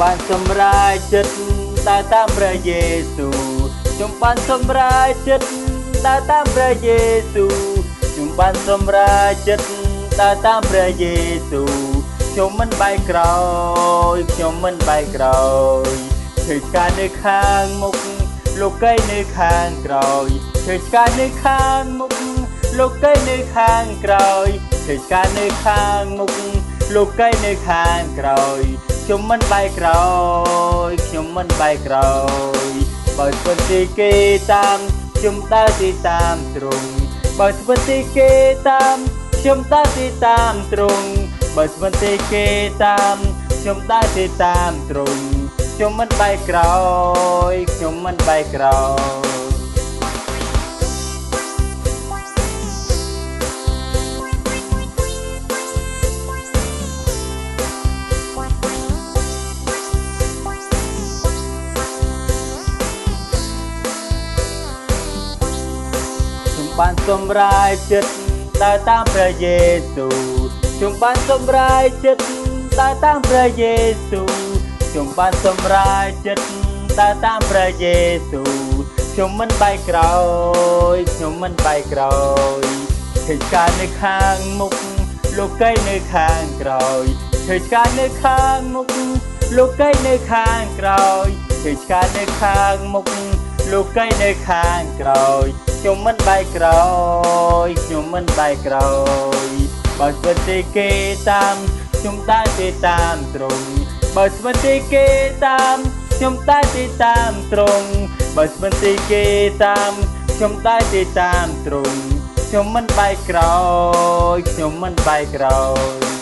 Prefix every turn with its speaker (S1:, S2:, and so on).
S1: បានសម្រេចចិត្តដើរតាមព្រះយេស៊ូវខ្ញុំបានសម្រេចចិត្តដើរតាមព្រះយេស៊ូវខ្ញុំបានសម្រេចចិត្តដើរតាមព្រះយេស៊ូវខ្ញុំមិនបែកក្រោយខ្ញុំមិនបែកក្រោយឃើញការនៅខាងមុខលោកីនៅខាងក្រោយឃើញការនៅខាងមុខលោកីនៅខាងក្រោយឃើញការនៅខាងមុខលោកីនៅខាងក្រោយខ្ញុំមិនបែកក្រោយខ្ញុំមិនបែកក្រោយបើស្ពន្តិគេតាមខ្ញុំដើរទីតាមទ្រង់បើស្ពន្តិគេតាមខ្ញុំដើរទីតាមទ្រង់បើស្ពន្តិគេតាមខ្ញុំដើរទីតាមទ្រង់ខ្ញុំមិនបែកក្រោយខ្ញុំមិនបែកក្រោយបានសម្រេចចិត្តដើរតាមព្រះយេស៊ូវខ្ញុំបានសម្រេចចិត្តដើរតាមព្រះយេស៊ូវខ្ញុំបានសម្រេចចិត្តដើរតាមព្រះយេស៊ូវខ្ញុំមិនបែកក្រោយខ្ញុំមិនបែកក្រោយឃើញការនៅខាងមុខលោកីនៅខាងក្រោយឃើញការនៅខាងមុខលោកីនៅខាងក្រោយឃើញការនៅខាងមុខលោកីនៅខាងក្រោយខ្ញុំមិនបែកក្រោយខ្ញុំមិនបែកក្រោយបើស្ពន្តិគេតាមខ្ញុំដើរទៅតាមទ្រង់បើស្ពន្តិគេតាមខ្ញុំដើរទៅតាមទ្រង់បើស្ពន្តិគេតាមខ្ញុំដើរទៅតាមទ្រង់ខ្ញុំមិនបែកក្រោយខ្ញុំមិនបែកក្រោយ